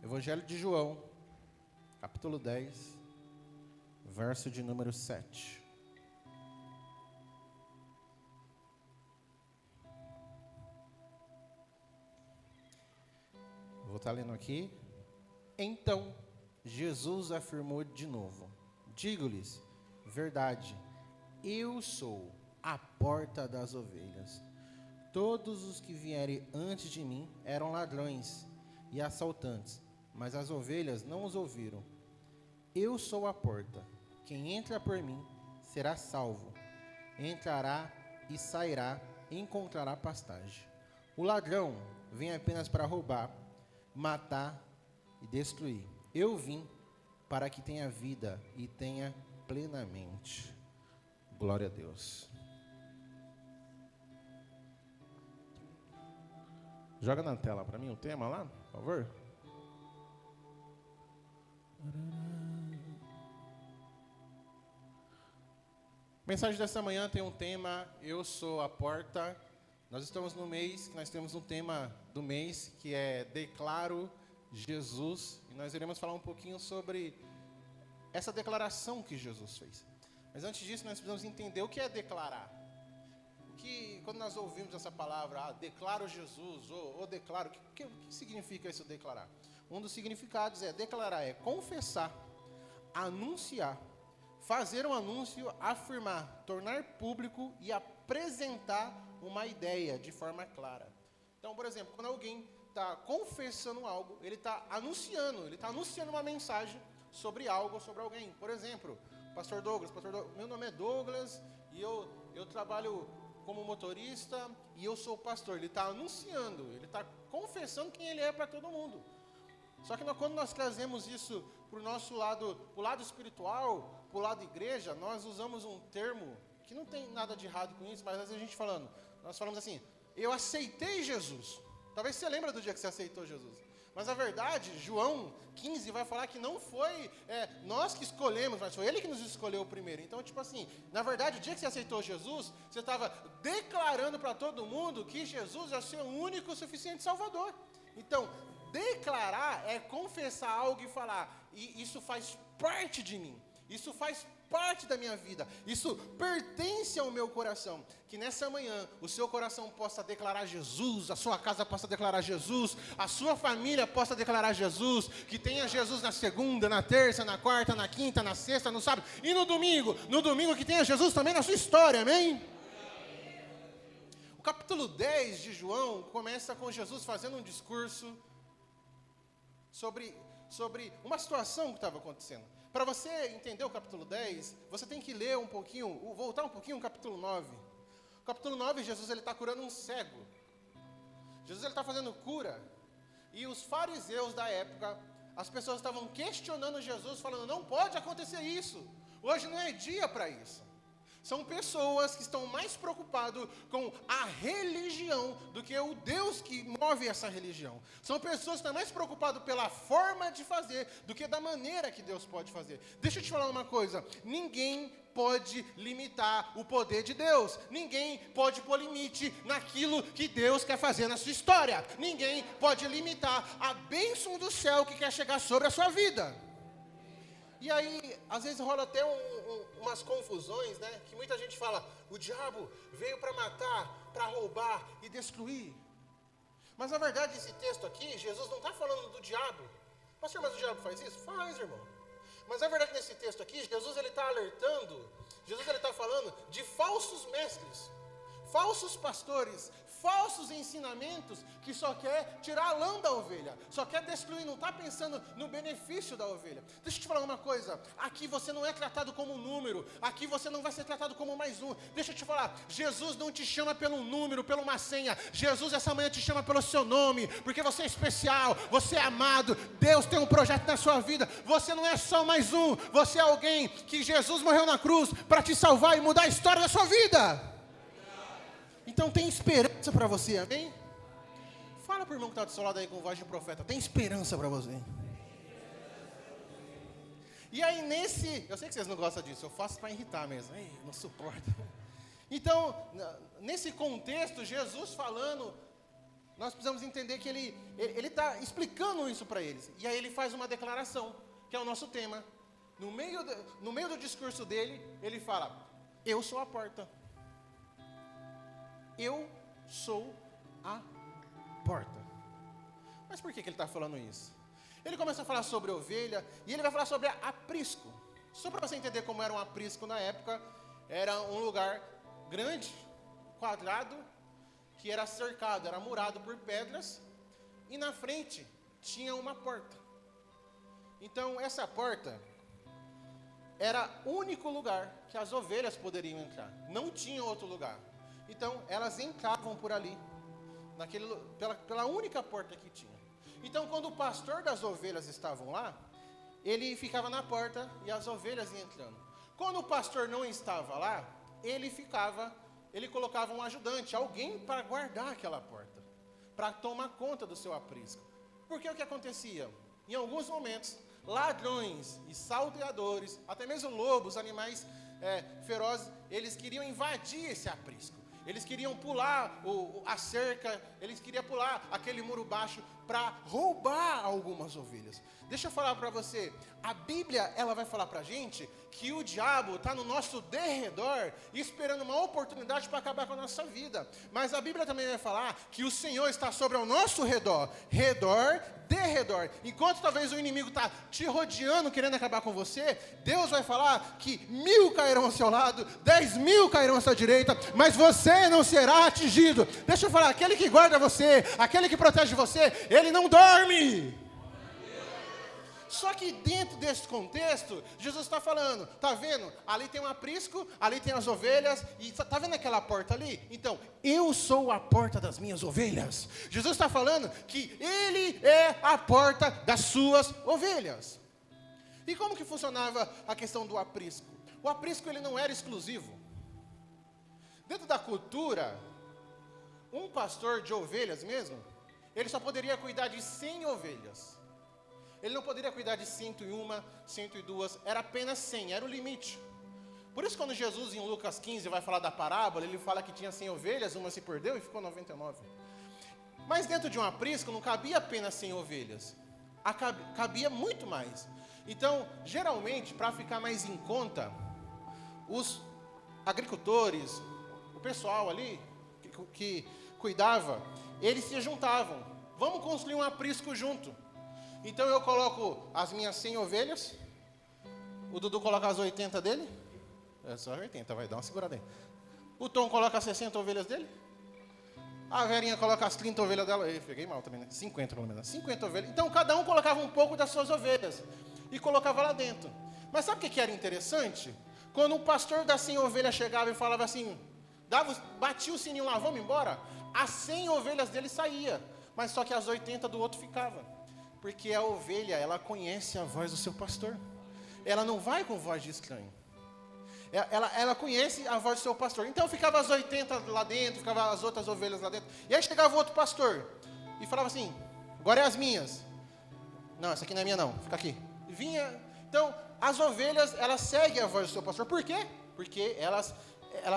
Evangelho de João, capítulo 10, verso de número 7. Vou estar lendo aqui. Então, Jesus afirmou de novo: digo-lhes, verdade, eu sou a porta das ovelhas. Todos os que vierem antes de mim eram ladrões e assaltantes, mas as ovelhas não os ouviram. Eu sou a porta. Quem entra por mim será salvo. Entrará e sairá e encontrará pastagem. O ladrão vem apenas para roubar, matar e destruir. Eu vim para que tenha vida e tenha plenamente. Glória a Deus. Joga na tela para mim o tema lá, por favor. A mensagem dessa manhã tem um tema: eu sou a porta. Nós estamos no mês, que nós temos um tema do mês, que é Declaro Jesus. E nós iremos falar um pouquinho sobre essa declaração que Jesus fez. Mas antes disso, nós precisamos entender o que é declarar. Quando nós ouvimos essa palavra, declaro Jesus, ou declaro, o que significa isso, declarar? Um dos significados é declarar, é confessar, anunciar, fazer um anúncio, afirmar, tornar público e apresentar uma ideia de forma clara. Então, por exemplo, quando alguém está confessando algo, ele está anunciando uma mensagem sobre algo, sobre alguém. Por exemplo, Pastor Douglas, meu nome é Douglas e eu trabalho como motorista e eu sou pastor. Ele está anunciando, ele está confessando quem ele é para todo mundo. Só que quando nós trazemos isso para o nosso lado, para o lado espiritual, para o lado igreja, nós usamos um termo que não tem nada de errado com isso, mas às vezes nós falamos assim: eu aceitei Jesus. Talvez você lembre do dia que você aceitou Jesus. Mas a verdade, João 15 vai falar que não foi nós que escolhemos, mas foi Ele que nos escolheu primeiro. Então, tipo assim, na verdade, o dia que você aceitou Jesus, você estava declarando para todo mundo que Jesus é o seu único e suficiente Salvador. Então, declarar é confessar algo e falar: e isso faz parte de mim, isso faz parte da minha vida, isso pertence ao meu coração. Que nessa manhã o seu coração possa declarar Jesus, a sua casa possa declarar Jesus, a sua família possa declarar Jesus, que tenha Jesus na segunda, na terça, na quarta, na quinta, na sexta, no sábado e no domingo que tenha Jesus também na sua história, amém? O capítulo 10 de João começa com Jesus fazendo um discurso sobre uma situação que estava acontecendo. Para você entender o capítulo 10, você tem que ler um pouquinho, voltar um pouquinho ao capítulo 9. O capítulo 9, Jesus está curando um cego. Jesus está fazendo cura. E os fariseus da época, as pessoas estavam questionando Jesus, falando: não pode acontecer isso. Hoje não é dia para isso. São pessoas que estão mais preocupadas com a religião do que o Deus que move essa religião. São pessoas que estão mais preocupadas pela forma de fazer do que da maneira que Deus pode fazer. Deixa eu te falar uma coisa: ninguém pode limitar o poder de Deus. Ninguém pode pôr limite naquilo que Deus quer fazer na sua história. Ninguém pode limitar a bênção do céu que quer chegar sobre a sua vida. E aí, às vezes rola até umas confusões, né? Que muita gente fala: o diabo veio para matar, para roubar e destruir. Mas na verdade, esse texto aqui, Jesus não está falando do diabo. Pastor, mas o diabo faz isso? Faz, irmão. Mas na verdade, nesse texto aqui, Jesus está alertando, Jesus está falando de falsos mestres, falsos pastores, falsos ensinamentos que só quer tirar a lã da ovelha, só quer destruir, não está pensando no benefício da ovelha. Deixa eu te falar uma coisa: aqui você não é tratado como um número, aqui você não vai ser tratado como mais um. Deixa eu te falar, Jesus não te chama pelo número, pela uma senha. Jesus essa manhã te chama pelo seu nome, porque você é especial, você é amado, Deus tem um projeto na sua vida. Você não é só mais um, você é alguém que Jesus morreu na cruz para te salvar e mudar a história da sua vida. Então tem esperança para você, amém? Fala para o irmão que está do seu lado aí com voz de profeta: tem esperança para você. E aí eu sei que vocês não gostam disso, eu faço para irritar mesmo, não suporto. Então, nesse contexto, Jesus falando nós precisamos entender que ele está explicando isso para eles. E aí ele faz uma declaração, que é o nosso tema. No meio do discurso dele, ele fala: eu sou a porta. Eu sou a porta. Mas por que ele está falando isso? Ele começa a falar sobre ovelha, e ele vai falar sobre aprisco. Só para você entender como era um aprisco na época, era um lugar grande, quadrado, que era cercado, era murado por pedras, e na frente tinha uma porta. Então essa porta era o único lugar que as ovelhas poderiam entrar. Não tinha outro lugar. Então elas entravam por ali, pela única porta que tinha. Então quando o pastor das ovelhas estavam lá, ele ficava na porta e as ovelhas iam entrando. Quando o pastor não estava lá, ele colocava um ajudante, alguém para guardar aquela porta, para tomar conta do seu aprisco. Porque o que acontecia? Em alguns momentos, ladrões e salteadores, até mesmo lobos, animais ferozes, eles queriam invadir esse aprisco. Eles queriam pular a cerca, eles queriam pular aquele muro baixo para roubar algumas ovelhas. Deixa eu falar para você, a Bíblia ela vai falar para a gente que o diabo está no nosso derredor, esperando uma oportunidade para acabar com a nossa vida. Mas a Bíblia também vai falar que o Senhor está sobre o nosso redor, derredor. Enquanto talvez o inimigo está te rodeando, querendo acabar com você, Deus vai falar que 1000 cairão ao seu lado, 10.000 cairão à sua direita, mas você não será atingido. Deixa eu falar, aquele que guarda você, aquele que protege você, ele não dorme. Só que dentro desse contexto, Jesus está falando, está vendo? Ali tem um aprisco, ali tem as ovelhas, e está vendo aquela porta ali? Então, eu sou a porta das minhas ovelhas. Jesus está falando que Ele é a porta das suas ovelhas. E como que funcionava a questão do aprisco? O aprisco ele não era exclusivo. Dentro da cultura, um pastor de ovelhas mesmo, ele só poderia cuidar de 100 ovelhas. Ele não poderia cuidar de 101, 102, era apenas 100, era o limite. Por isso quando Jesus em Lucas 15 vai falar da parábola, ele fala que tinha 100 ovelhas, uma se perdeu e ficou 99. Mas dentro de um aprisco não cabia apenas 100 ovelhas, cabia muito mais. Então, geralmente, para ficar mais em conta, os agricultores, o pessoal ali que cuidava, eles se juntavam. Vamos construir um aprisco junto. Então eu coloco as minhas 100 ovelhas, o Dudu coloca as 80 dele, é só 80, vai dar uma segurada aí. O Tom coloca as 60 ovelhas dele, a Verinha coloca as 30 ovelhas dela, eu peguei mal também, né? 50 pelo menos, 50 ovelhas. Então cada um colocava um pouco das suas ovelhas e colocava lá dentro. Mas sabe o que era interessante? Quando o pastor das 100 ovelhas chegava e falava assim, batia o sininho lá, vamos embora, as 100 ovelhas dele saía, mas só que as 80 do outro ficava. Porque a ovelha, ela conhece a voz do seu pastor. Ela não vai com voz de estranho. Ela conhece a voz do seu pastor. Então ficava as 80 lá dentro, ficava as outras ovelhas lá dentro. E aí chegava o outro pastor e falava assim, agora é as minhas. Não, essa aqui não é minha não, fica aqui. Vinha. Então, as ovelhas, elas seguem a voz do seu pastor. Por quê? Porque elas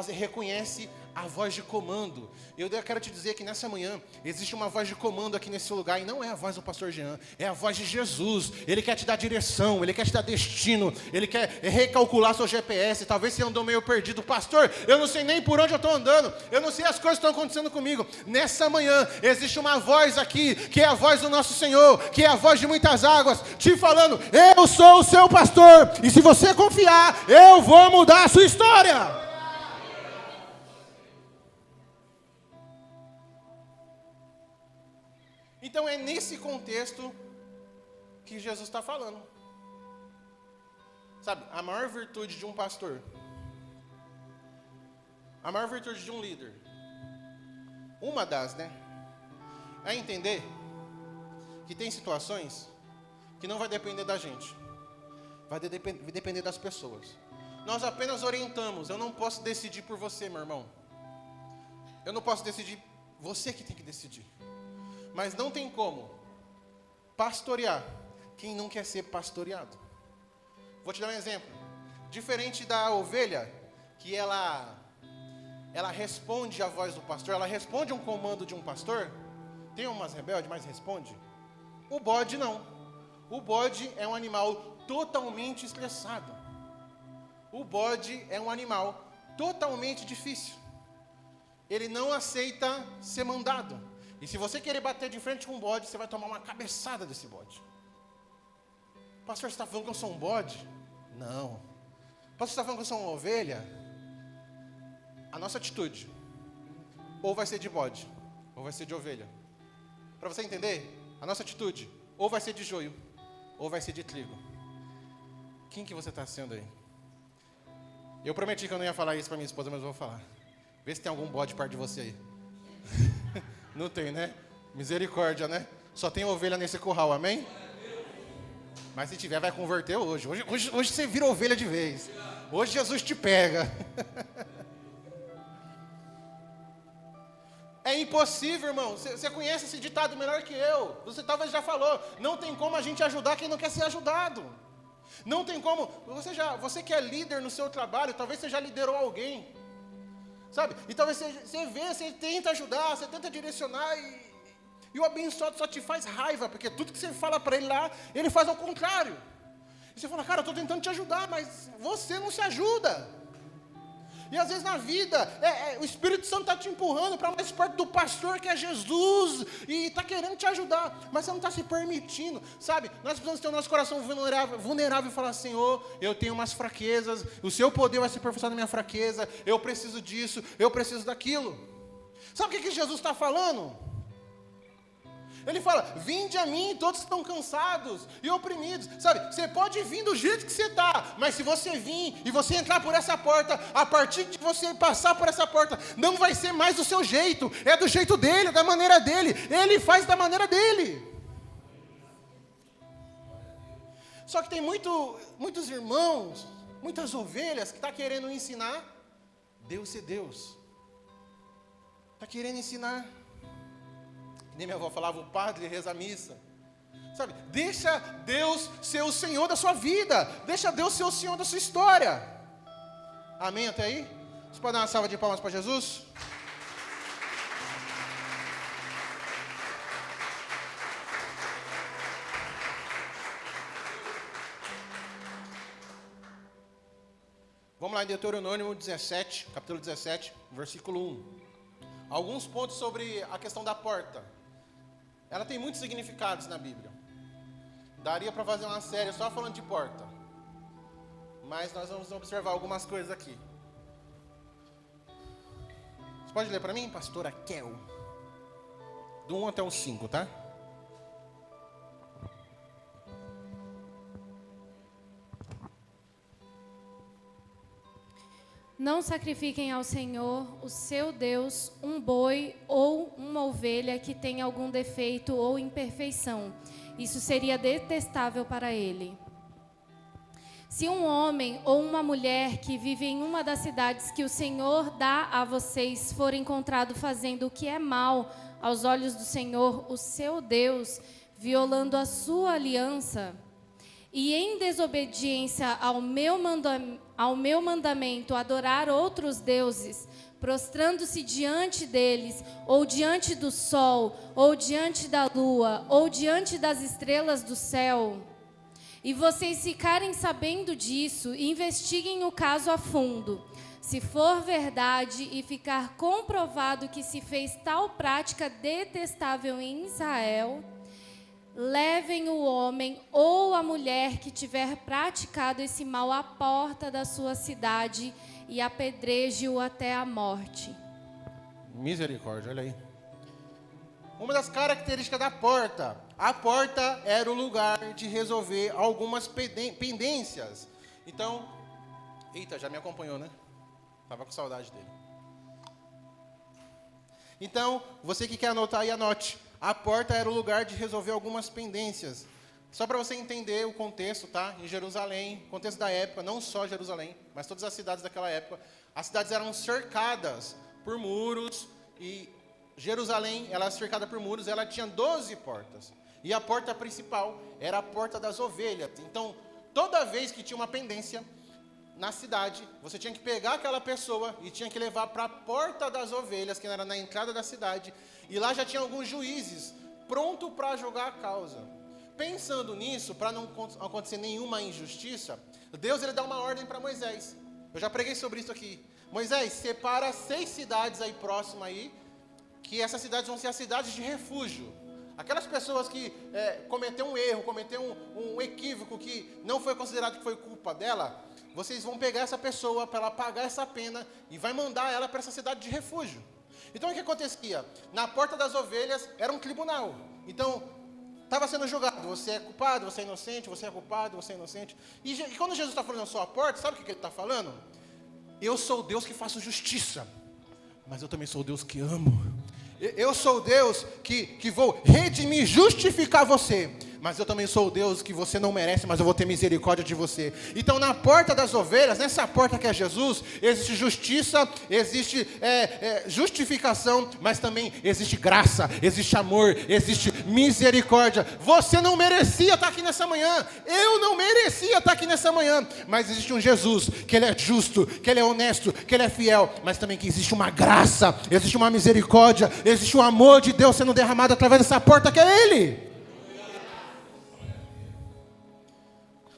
reconhecem a voz de comando. Eu quero te dizer que nessa manhã existe uma voz de comando aqui nesse lugar, e não é a voz do pastor Jean, é a voz de Jesus. Ele quer te dar direção, ele quer te dar destino, ele quer recalcular seu GPS. Talvez você andou meio perdido, pastor, eu não sei nem por onde eu estou andando, eu não sei as coisas que estão acontecendo comigo. Nessa manhã existe uma voz aqui, que é a voz do nosso Senhor, que é a voz de muitas águas, te falando, eu sou o seu pastor, e se você confiar, eu vou mudar a sua história. Então é nesse contexto que Jesus está falando. Sabe, a maior virtude de um pastor, a maior virtude de um líder, uma das, é entender que tem situações que não vai depender da gente, vai depender das pessoas. Nós apenas orientamos, eu não posso decidir por você, meu irmão. Eu não posso decidir, você que tem que decidir. Mas não tem como pastorear quem não quer ser pastoreado. Vou te dar um exemplo. Diferente da ovelha, que ela responde à voz do pastor, ela responde a um comando de um pastor. tem umas rebeldes, mas responde. O bode não. O bode é um animal totalmente estressado. O bode é um animal totalmente difícil. Ele não aceita ser mandado. E se você querer bater de frente com um bode, você vai tomar uma cabeçada desse bode. Pastor, você está falando que eu sou um bode? Não. Pastor, você está falando que eu sou uma ovelha? A nossa atitude, ou vai ser de bode, ou vai ser de ovelha. Para você entender, a nossa atitude, ou vai ser de joio, ou vai ser de trigo. Quem que você está sendo aí? Eu prometi que eu não ia falar isso para minha esposa, mas eu vou falar. Vê se tem algum bode perto de você aí. Não tem, né? Misericórdia, né? Só tem ovelha nesse curral, amém? Mas se tiver, vai converter hoje. Hoje você vira ovelha de vez. Hoje Jesus te pega. É impossível, irmão. Você conhece esse ditado melhor que eu. Você talvez já falou. Não tem como a gente ajudar quem não quer ser ajudado. Não tem como. Você que é líder no seu trabalho, talvez você já liderou alguém. Sabe? E talvez você tenta ajudar, você tenta direcionar e o abençoado só te faz raiva, porque tudo que você fala para ele lá, ele faz ao contrário. E você fala, cara, eu estou tentando te ajudar, mas você não se ajuda. E às vezes na vida, o Espírito Santo está te empurrando para mais perto do pastor que é Jesus, e está querendo te ajudar, mas você não está se permitindo, sabe? Nós precisamos ter o nosso coração vulnerável e falar, Senhor, eu tenho umas fraquezas, o seu poder vai se aperfeiçoar na minha fraqueza, eu preciso disso, eu preciso daquilo. Sabe o que Jesus está falando? Ele fala, vinde a mim todos que estão cansados e oprimidos. Sabe, você pode vir do jeito que você está, mas se você vir e você entrar por essa porta, a partir de você passar por essa porta, não vai ser mais do seu jeito, é do jeito dele, da maneira dele, ele faz da maneira dele. Só que tem muitos irmãos, muitas ovelhas que estão querendo ensinar Deus ser Deus. Está querendo ensinar. Nem minha avó falava, o padre reza a missa. Sabe, deixa Deus ser o Senhor da sua vida. Deixa Deus ser o Senhor da sua história. Amém até aí? Você pode dar uma salva de palmas para Jesus? Vamos lá em Deuteronômio 17, capítulo 17, versículo 1. Alguns pontos sobre a questão da porta. Ela tem muitos significados na Bíblia. Daria para fazer uma série só falando de porta. Mas nós vamos observar algumas coisas aqui. Você pode ler para mim, pastora Kel? Do 1 até o 5, tá? Não sacrifiquem ao Senhor, o seu Deus, um boi ou uma ovelha que tenha algum defeito ou imperfeição. Isso seria detestável para ele. Se um homem ou uma mulher que vive em uma das cidades que o Senhor dá a vocês for encontrado fazendo o que é mal aos olhos do Senhor, o seu Deus, violando a sua aliança, e em desobediência ao meu mandamento adorar outros deuses, prostrando-se diante deles, ou diante do sol, ou diante da lua, ou diante das estrelas do céu, e vocês ficarem sabendo disso, investiguem o caso a fundo. Se for verdade e ficar comprovado que se fez tal prática detestável em Israel, levem o homem ou a mulher que tiver praticado esse mal à porta da sua cidade e apedreje-o até a morte. Misericórdia, olha aí. Uma das características da porta. A porta era o lugar de resolver algumas pendências. Então, eita, já me acompanhou, né? Estava com saudade dele. Então, você que quer anotar aí, anote. A porta era o lugar de resolver algumas pendências. Só para você entender o contexto, tá? Em Jerusalém, contexto da época, não só Jerusalém, mas todas as cidades daquela época. As cidades eram cercadas por muros e Jerusalém, ela era cercada por muros, ela tinha 12 portas. E a porta principal era a porta das ovelhas. Então, toda vez que tinha uma pendência, na cidade, você tinha que pegar aquela pessoa e tinha que levar para a porta das ovelhas, que era na entrada da cidade, e lá já tinha alguns juízes pronto para julgar a causa. Pensando nisso, para não acontecer nenhuma injustiça, Deus ele dá uma ordem para Moisés. Eu já preguei sobre isso aqui. Moisés, separa 6 cidades aí próximas aí, que essas cidades vão ser as cidades de refúgio. Aquelas pessoas que cometeram um erro, cometeram um equívoco que não foi considerado que foi culpa dela, vocês vão pegar essa pessoa para ela pagar essa pena e vai mandar ela para essa cidade de refúgio. Então o que acontecia? Na porta das ovelhas era um tribunal. Então estava sendo julgado, você é culpado, você é inocente, você é culpado, você é inocente. E quando Jesus está falando na sua porta, sabe o que ele está falando? Eu sou o Deus que faço justiça, mas eu também sou o Deus que amo. Eu sou o Deus que vou redimir, justificar você. Mas eu também sou o Deus que você não merece, mas eu vou ter misericórdia de você. Então na porta das ovelhas, nessa porta que é Jesus, existe justiça, existe justificação, mas também existe graça, existe amor, existe misericórdia. Você não merecia estar aqui nessa manhã, eu não merecia estar aqui nessa manhã, mas existe um Jesus, que ele é justo, que ele é honesto, que ele é fiel, mas também que existe uma graça, existe uma misericórdia, existe o amor de Deus sendo derramado através dessa porta que é Ele.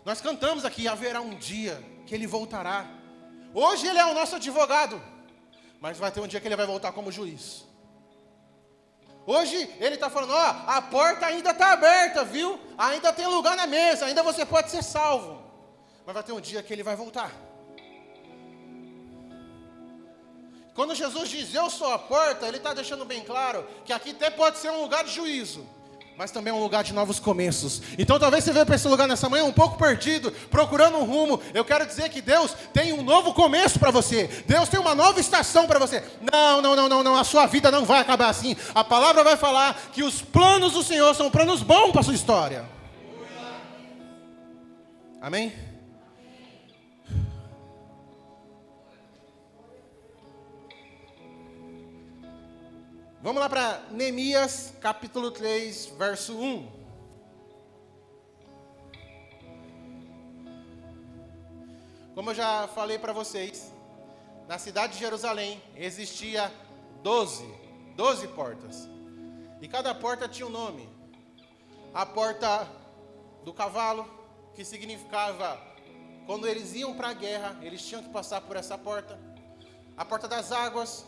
Nós cantamos aqui, haverá um dia que Ele voltará. Hoje Ele é o nosso advogado, mas vai ter um dia que Ele vai voltar como juiz. Hoje Ele está falando, a porta ainda está aberta, viu? Ainda tem lugar na mesa, ainda você pode ser salvo. Mas vai ter um dia que Ele vai voltar. Quando Jesus diz, eu sou a porta, Ele está deixando bem claro que aqui até pode ser um lugar de juízo, mas também é um lugar de novos começos. Então talvez você veja para esse lugar nessa manhã um pouco perdido, procurando um rumo. Eu quero dizer que Deus tem um novo começo para você. Deus tem uma nova estação para você. Não, a sua vida não vai acabar assim. A palavra vai falar que os planos do Senhor são planos bons para a sua história. Amém? Vamos lá para Neemias, capítulo 3, verso 1. Como eu já falei para vocês, na cidade de Jerusalém existia 12 portas. E cada porta tinha um nome. A porta do cavalo, que significava, quando eles iam para a guerra, eles tinham que passar por essa porta. A porta das águas.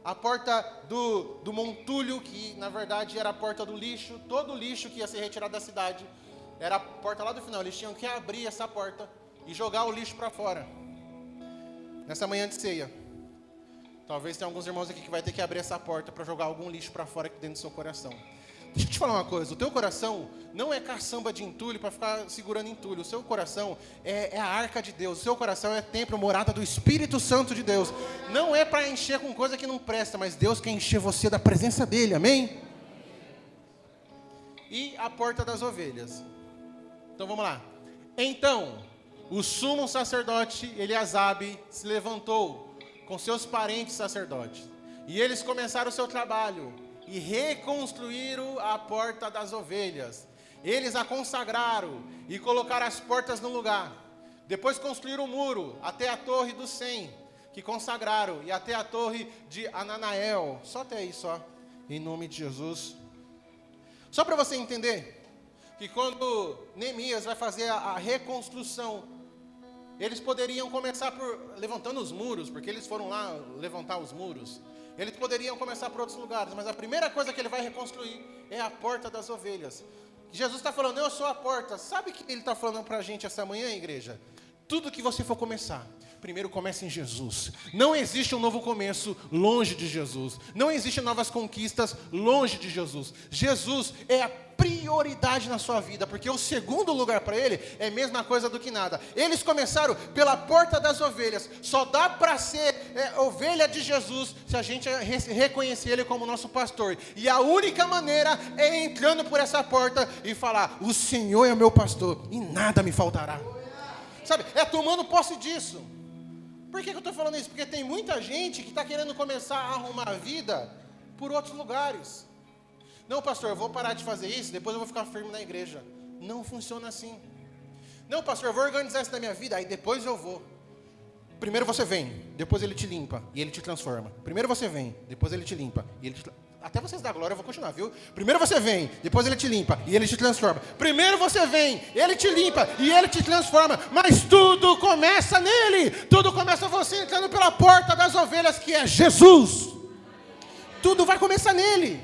A porta do montulho, que na verdade era a porta do lixo. Todo o lixo que ia ser retirado da cidade era a porta lá do final. Eles tinham que abrir essa porta e jogar o lixo para fora. Nessa manhã de ceia, talvez tenha alguns irmãos aqui que vai ter que abrir essa porta para jogar algum lixo para fora aqui dentro do seu coração. Deixa eu te falar uma coisa, o teu coração não é caçamba de entulho para ficar segurando entulho. O seu coração é a arca de Deus. O seu coração é templo, morada do Espírito Santo de Deus. Não é para encher com coisa que não presta, mas Deus quer encher você da presença dEle, amém? E a porta das ovelhas. Então vamos lá. Então, o sumo sacerdote Eliasabe se levantou com seus parentes sacerdotes. E eles começaram o seu trabalho. E reconstruíram a porta das ovelhas. Eles a consagraram e colocaram as portas no lugar. Depois construíram o muro até a torre do Sem, que consagraram, e até a torre de Ananael. Só até aí, só. Em nome de Jesus. Só para você entender que quando Neemias vai fazer a reconstrução, eles poderiam começar por levantando os muros, porque eles foram lá levantar os muros. Eles poderiam começar por outros lugares, mas a primeira coisa que ele vai reconstruir é a porta das ovelhas. Jesus está falando, eu sou a porta. Sabe o que ele está falando para a gente essa manhã, igreja? Tudo que você for começar, primeiro comece em Jesus. Não existe um novo começo longe de Jesus. Não existem novas conquistas longe de Jesus. Jesus é a prioridade na sua vida, porque o segundo lugar para Ele é a mesma coisa do que nada. Eles começaram pela porta das ovelhas. Só dá para ser ovelha de Jesus se a gente reconhecer Ele como nosso pastor. E a única maneira é entrando por essa porta e falar, o Senhor é o meu pastor e nada me faltará. Sabe, é tomando posse disso. Por que eu estou falando isso? Porque tem muita gente que está querendo começar a arrumar a vida por outros lugares. Não, pastor, eu vou parar de fazer isso, depois eu vou ficar firme na igreja. Não funciona assim. Não, pastor, eu vou organizar isso na minha vida, aí depois eu vou. Primeiro você vem, depois ele te limpa e ele te transforma. Primeiro você vem, depois ele te limpa e ele te... Até vocês da glória eu vou continuar, viu? Primeiro você vem, depois ele te limpa e ele te transforma. Primeiro você vem, ele te limpa e ele te transforma. Mas tudo começa nele. Tudo começa você entrando pela porta das ovelhas, que é Jesus. Tudo vai começar nele.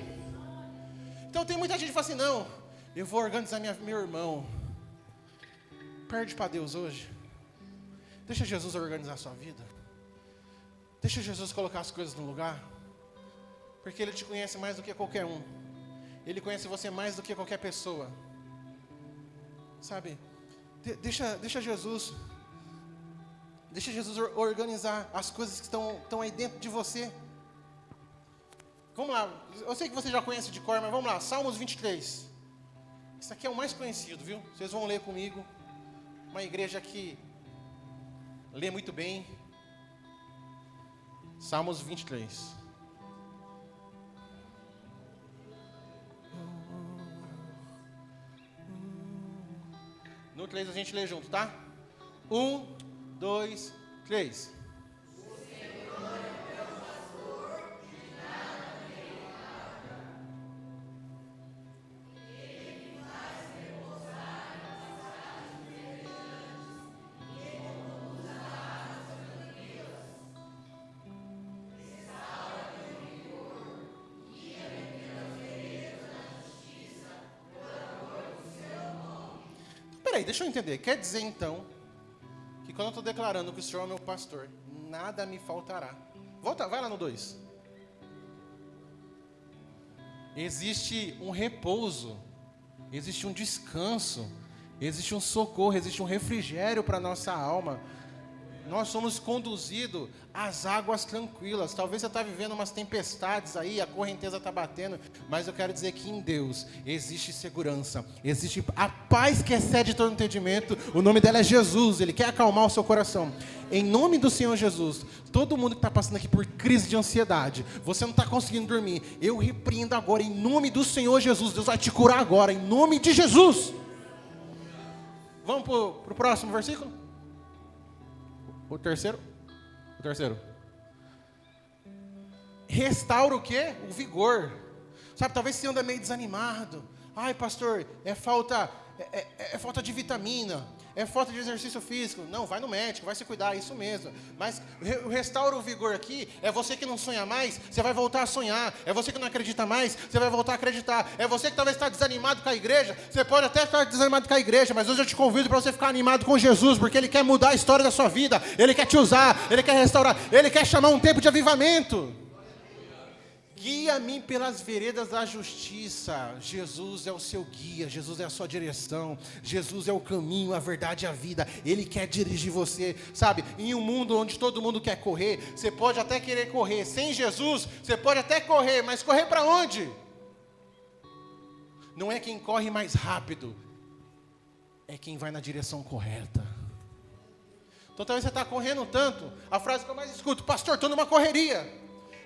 Então tem muita gente que fala assim, não, eu vou organizar meu irmão. Perde para Deus hoje. Deixa Jesus organizar a sua vida. Deixa Jesus colocar as coisas no lugar. Porque Ele te conhece mais do que qualquer um. Ele conhece você mais do que qualquer pessoa. Sabe? Deixa Jesus organizar as coisas que estão aí dentro de você. Vamos lá. Eu sei que você já conhece de cor, mas vamos lá. Salmos 23. Isso aqui é o mais conhecido, viu? Vocês vão ler comigo. Uma igreja que lê muito bem. Salmos 23. No 3 a gente lê junto, tá? 1, 2, 3. Peraí, deixa eu entender. Quer dizer então que quando eu estou declarando que o Senhor é meu pastor, nada me faltará. Volta, vai lá no 2. Existe um repouso, existe um descanso, existe um socorro, existe um refrigério para a nossa alma. Nós somos conduzidos às águas tranquilas. Talvez você está vivendo umas tempestades aí, a correnteza está batendo, mas eu quero dizer que em Deus existe segurança, existe a paz que excede todo entendimento. O nome dela é Jesus, Ele quer acalmar o seu coração. Em nome do Senhor Jesus, todo mundo que está passando aqui por crise de ansiedade, você não está conseguindo dormir, eu repreendo agora, em nome do Senhor Jesus. Deus vai te curar agora, em nome de Jesus. Vamos para o próximo versículo? O terceiro. Restaura o quê? O vigor. Sabe, talvez você anda meio desanimado. Ai, pastor, é falta de vitamina, é falta de exercício físico. Não, vai no médico, vai se cuidar, isso mesmo. Mas restaura o vigor aqui, é você que não sonha mais, você vai voltar a sonhar. É você que não acredita mais, você vai voltar a acreditar. É você que talvez está desanimado com a igreja, você pode até estar desanimado com a igreja, mas hoje eu te convido para você ficar animado com Jesus, porque Ele quer mudar a história da sua vida, Ele quer te usar, Ele quer restaurar, Ele quer chamar um tempo de avivamento. Guia-me pelas veredas da justiça. Jesus é o seu guia, Jesus é a sua direção, Jesus é o caminho, a verdade e a vida. Ele quer dirigir você, sabe? Em um mundo onde todo mundo quer correr, você pode até querer correr. Sem Jesus, você pode até correr, mas correr para onde? Não é quem corre mais rápido, é quem vai na direção correta. Então talvez você está correndo tanto, a frase que eu mais escuto: pastor, estou numa correria.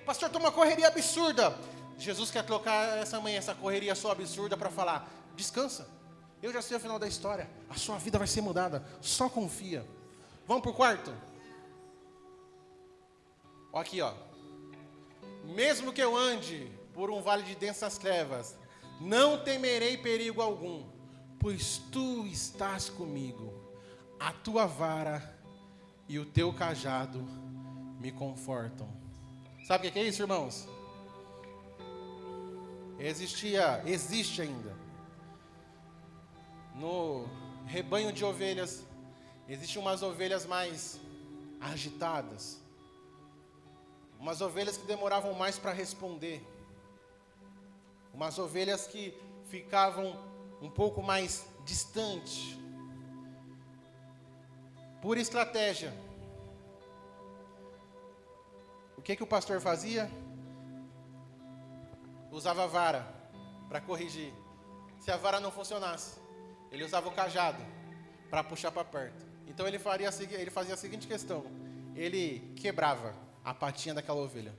Pastor, estou numa correria absurda. Jesus quer trocar essa manhã, essa correria sua absurda, para falar: descansa, eu já sei o final da história, a sua vida vai ser mudada, só confia. Vamos para o quarto? Ó aqui, ó. Mesmo que eu ande por um vale de densas trevas, não temerei perigo algum, pois tu estás comigo, a tua vara e o teu cajado me confortam. Sabe o que é isso, irmãos? Existe ainda. No rebanho de ovelhas, existem umas ovelhas mais agitadas. Umas ovelhas que demoravam mais para responder. Umas ovelhas que ficavam um pouco mais distantes. Por estratégia. O que o pastor fazia? Usava a vara para corrigir. Se a vara não funcionasse, ele usava o cajado para puxar para perto. Então ele fazia a seguinte questão: ele quebrava a patinha daquela ovelha,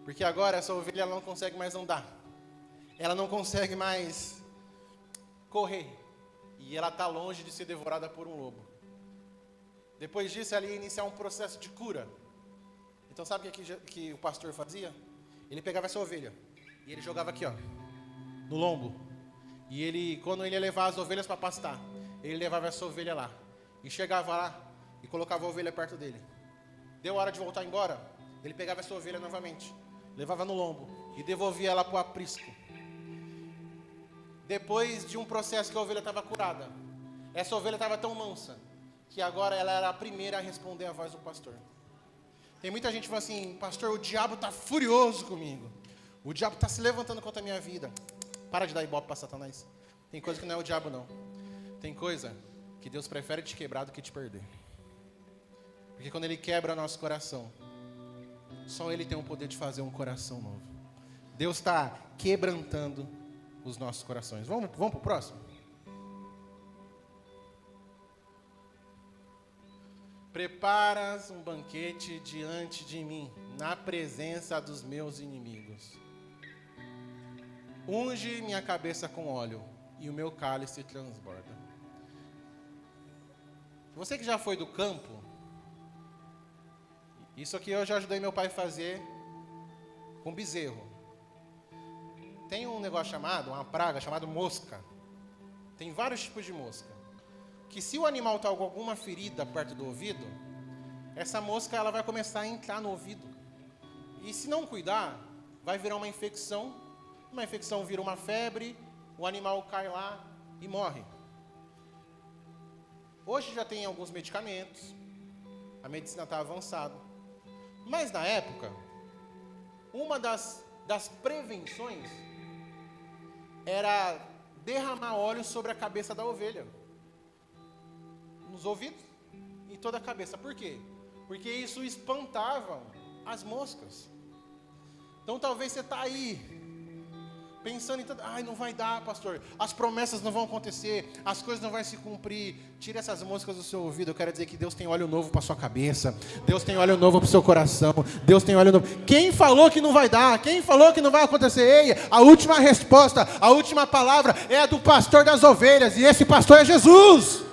porque agora essa ovelha ela não consegue mais andar, ela não consegue mais correr, e ela está longe de ser devorada por um lobo. Depois disso, ela ia iniciar um processo de cura. Então, sabe o que o pastor fazia? Ele pegava essa ovelha e ele jogava aqui, ó, no lombo. E ele, quando ele ia levar as ovelhas para pastar, ele levava essa ovelha lá. E chegava lá e colocava a ovelha perto dele. Deu hora de voltar embora, ele pegava essa ovelha novamente, levava no lombo e devolvia ela para o aprisco. Depois de um processo que a ovelha estava curada, essa ovelha estava tão mansa que agora ela era a primeira a responder à voz do pastor. Tem muita gente que fala assim: pastor, o diabo está furioso comigo. O diabo está se levantando contra a minha vida. Para de dar ibope para Satanás. Tem coisa que não é o diabo, não. Tem coisa que Deus prefere te quebrar do que te perder. Porque quando Ele quebra nosso coração, só Ele tem o poder de fazer um coração novo. Deus está quebrantando os nossos corações. Vamos para o próximo? Preparas um banquete diante de mim, na presença dos meus inimigos. Unge minha cabeça com óleo, e o meu cálice transborda. Você que já foi do campo, isso aqui eu já ajudei meu pai a fazer com bezerro. Tem um negócio chamado, uma praga chamada mosca. Tem vários tipos de mosca. Que se o animal está com alguma ferida perto do ouvido, essa mosca ela vai começar a entrar no ouvido. E se não cuidar, vai virar uma infecção. Uma infecção vira uma febre, o animal cai lá e morre. Hoje já tem alguns medicamentos, a medicina está avançada. Mas na época, uma das prevenções era derramar óleo sobre a cabeça da ovelha. Nos ouvidos e toda a cabeça. Por quê? Porque isso espantava as moscas. Então talvez você está aí pensando em ai, não vai dar, pastor, as promessas não vão acontecer, as coisas não vão se cumprir. Tira essas moscas do seu ouvido. Eu quero dizer que Deus tem óleo novo para sua cabeça, Deus tem óleo novo para o seu coração, Deus tem óleo novo. Quem falou que não vai dar? Quem falou que não vai acontecer? Ei, a última resposta, a última palavra é a do pastor das ovelhas, e esse pastor é Jesus.